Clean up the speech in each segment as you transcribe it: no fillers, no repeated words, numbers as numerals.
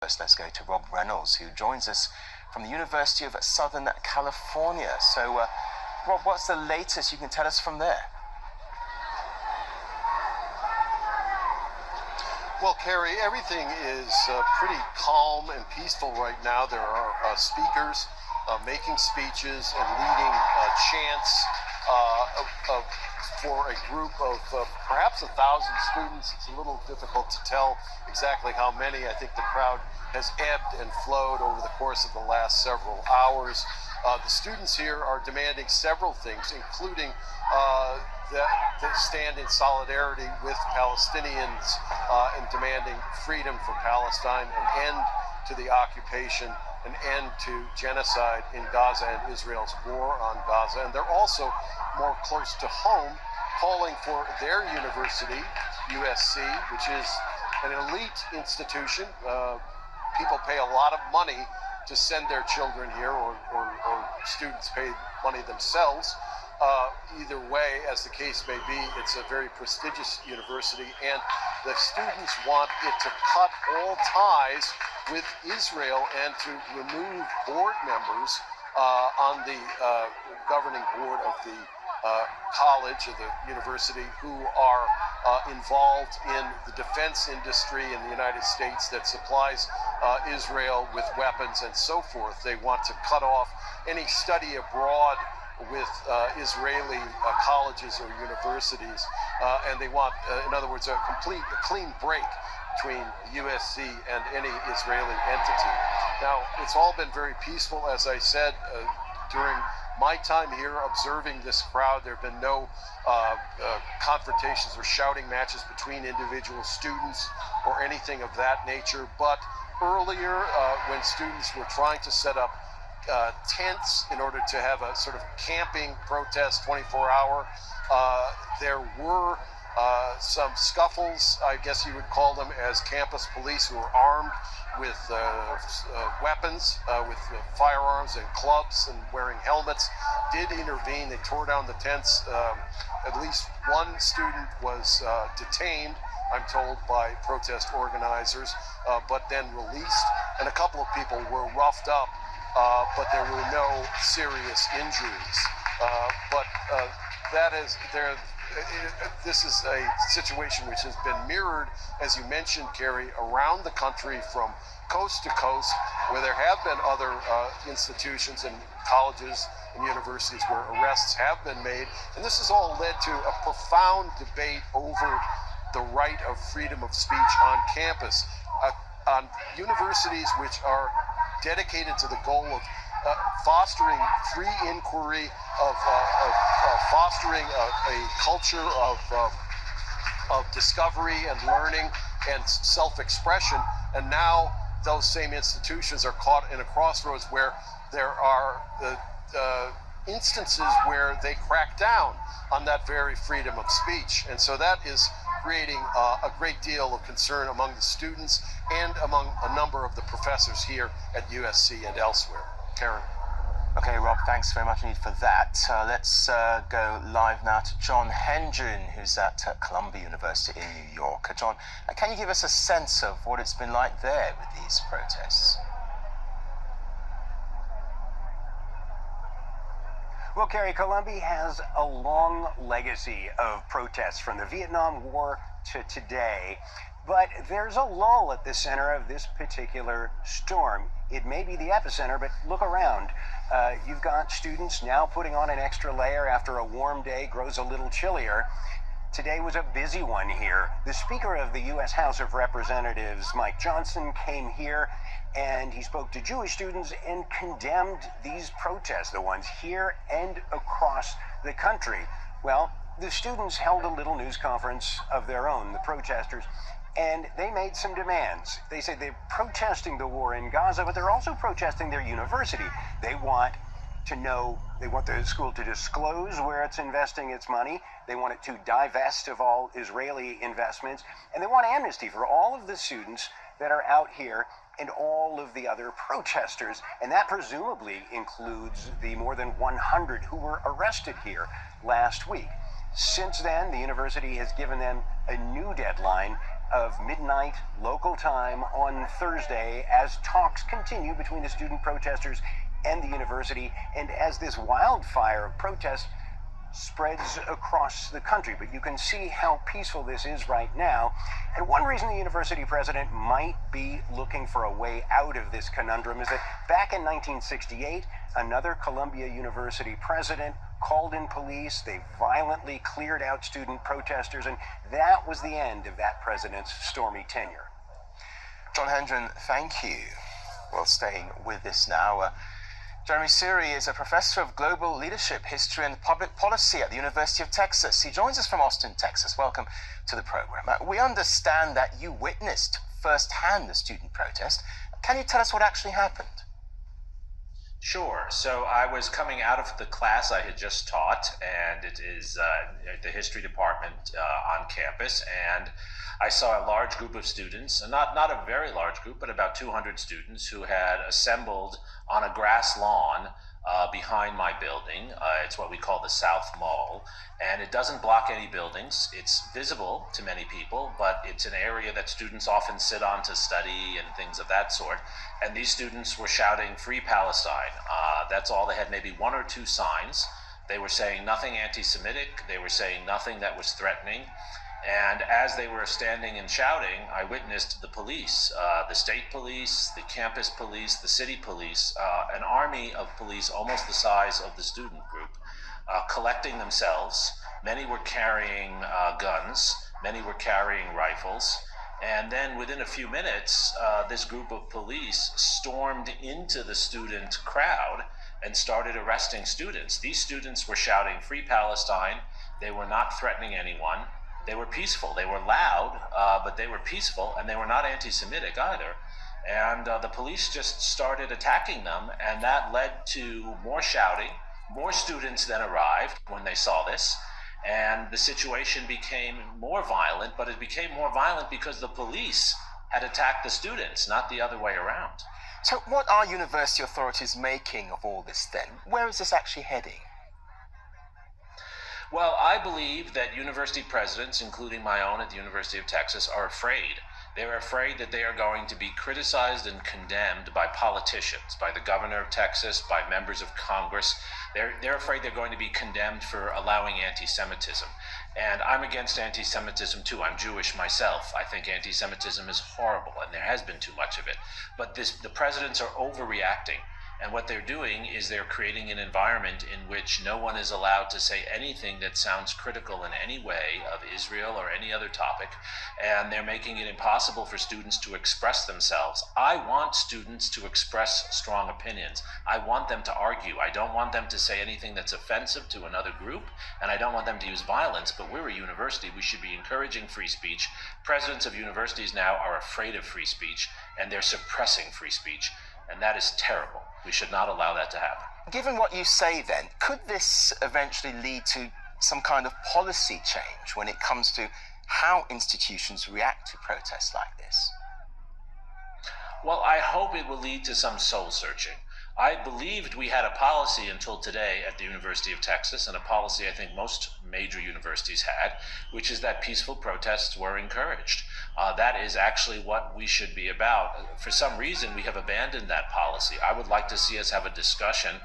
First, let's go to Rob Reynolds, who joins us from the University of Southern California. So, Rob, what's the latest you can tell us from there? Well, Carrie, everything is pretty calm and peaceful right now. There are speakers making speeches and leading chants for a group of perhaps 1,000 students. It's a little difficult to tell exactly how many. I think the crowd has ebbed and flowed over the course of the last several hours. The students here are demanding several things, including that they stand in solidarity with Palestinians and demanding freedom for Palestine, an end to the occupation, an end to genocide in Gaza and Israel's war on Gaza. And they're also more close to home, calling for their university, USC, which is an elite institution. People pay a lot of money to send their children here, or students pay money themselves. Either way, as the case may be, it's a very prestigious university, and the students want it to cut all ties with Israel and to remove board members on the governing board of the college or the university who are involved in the defense industry in the United States that supplies Israel with weapons and so forth. They want to cut off any study abroad with Israeli colleges or universities, and they want, in other words, a clean break between USC and any Israeli entity. Now, it's all been very peaceful, as I said, during my time here observing this crowd. There have been no confrontations or shouting matches between individual students or anything of that nature. But earlier, when students were trying to set up tents in order to have a sort of camping protest 24-hour, there were some scuffles, I guess you would call them, as campus police who were armed with weapons, with firearms and clubs and wearing helmets, did intervene. They tore down the tents. At least one student was detained, I'm told, by protest organizers, but then released. And a couple of people were roughed up, but there were no serious injuries. This is a situation which has been mirrored, as you mentioned, Carrie, around the country from coast to coast, where there have been other institutions and colleges and universities where arrests have been made. And this has all led to a profound debate over the right of freedom of speech on campus, on universities which are dedicated to the goal of fostering free inquiry, of fostering a culture of discovery and learning and self-expression. And now those same institutions are caught in a crossroads where there are instances where they crack down on that very freedom of speech. And so that is creating a great deal of concern among the students and among a number of the professors here at USC and elsewhere. Karen. Okay, Rob, thanks very much indeed for that. Let's go live now to John Hendren, who's at Columbia University in New York. John, can you give us a sense of what it's been like there with these protests? Well, Kerry, Columbia has a long legacy of protests from the Vietnam War to today, but there's a lull at the center of this particular storm. It may be the epicenter, but look around. You've got students now putting on an extra layer after a warm day grows a little chillier. Today was a busy one here. The Speaker of the U.S. House of Representatives, Mike Johnson, came here and he spoke to Jewish students and condemned these protests, the ones here and across the country. Well, the students held a little news conference of their own, the protesters, and they made some demands. They said they're protesting the war in Gaza, but they're also protesting their university. They want to know, they want the school to disclose where it's investing its money. They want it to divest of all Israeli investments. And they want amnesty for all of the students that are out here and all of the other protesters. And that presumably includes the more than 100 who were arrested here last week. Since then, the university has given them a new deadline, of midnight local time on Thursday as talks continue between the student protesters and the university, and as this wildfire of protest spreads across the country. But you can see how peaceful this is right now. And one reason the university president might be looking for a way out of this conundrum is that back in 1968, another Columbia University president called in police. They violently cleared out student protesters, and that was the end of that president's stormy tenure. John Hendren, thank you. Well, staying with this now, Jeremy Suri is a professor of global leadership, history and public policy at the University of Texas. He joins us from Austin, Texas. Welcome to the program. We understand that you witnessed firsthand the student protest. Can you tell us what actually happened? Sure. So I was coming out of the class I had just taught, and it is the history department on campus, and I saw a large group of students, and not a very large group, but about 200 students who had assembled on a grass lawn behind my building. It's what we call the South Mall, and it doesn't block any buildings. It's visible to many people, but it's an area that students often sit on to study and things of that sort. And these students were shouting "Free Palestine." That's all. They had maybe one or two signs. They were saying nothing anti-Semitic. They were saying nothing that was threatening. And as they were standing and shouting, I witnessed the police, the state police, the campus police, the city police, an army of police almost the size of the student group, collecting themselves. Many were carrying guns, many were carrying rifles. And then within a few minutes, this group of police stormed into the student crowd and started arresting students. These students were shouting "Free Palestine." They were not threatening anyone. They were peaceful. They were loud, but they were peaceful, and they were not anti-Semitic either. And the police just started attacking them, and that led to more shouting. More students then arrived when they saw this, and the situation became more violent, but it became more violent because the police had attacked the students, not the other way around. So what are university authorities making of all this then? Where is this actually heading? Well, I believe that university presidents, including my own at the University of Texas, are afraid. They're afraid that they are going to be criticized and condemned by politicians, by the governor of Texas, by members of Congress. They're afraid they're going to be condemned for allowing anti-Semitism. And I'm against anti-Semitism too. I'm Jewish myself. I think anti-Semitism is horrible, and there has been too much of it. But the presidents are overreacting. And what they're doing is they're creating an environment in which no one is allowed to say anything that sounds critical in any way of Israel or any other topic. And they're making it impossible for students to express themselves. I want students to express strong opinions. I want them to argue. I don't want them to say anything that's offensive to another group, and I don't want them to use violence. But we're a university. We should be encouraging free speech. Presidents of universities now are afraid of free speech, and they're suppressing free speech. And that is terrible. We should not allow that to happen. Given what you say then, could this eventually lead to some kind of policy change when it comes to how institutions react to protests like this? Well, I hope it will lead to some soul searching. I believed we had a policy until today at the University of Texas, and a policy I think most major universities had, which is that peaceful protests were encouraged. That is actually what we should be about. For some reason, we have abandoned that policy. I would like to see us have a discussion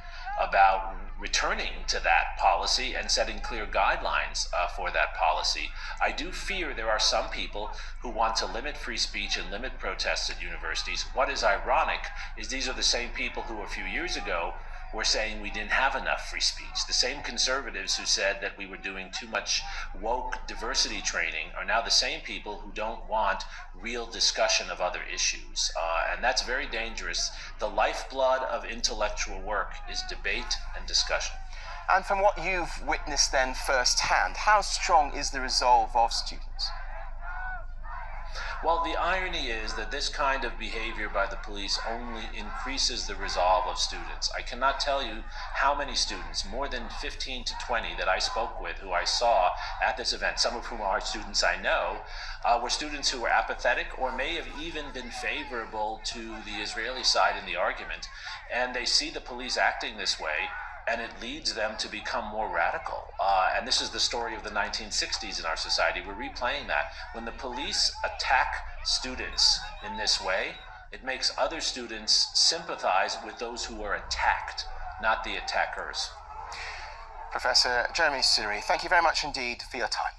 about returning to that policy and setting clear guidelines for that policy. I do fear there are some people who want to limit free speech and limit protests at universities. What is ironic is these are the same people who a few years ago were saying we didn't have enough free speech. The same conservatives who said that we were doing too much woke diversity training are now the same people who don't want real discussion of other issues. And that's very dangerous. The lifeblood of intellectual work is debate and discussion. And from what you've witnessed then firsthand, how strong is the resolve of students? Well, the irony is that this kind of behavior by the police only increases the resolve of students. I cannot tell you how many students, more than 15 to 20 that I spoke with, who I saw at this event, some of whom are students I know, were students who were apathetic or may have even been favorable to the Israeli side in the argument. And they see the police acting this way, and it leads them to become more radical. And this is the story of the 1960s in our society. We're replaying that. When the police attack students in this way, it makes other students sympathize with those who are attacked, not the attackers. Professor Jeremy Suri, thank you very much indeed for your time.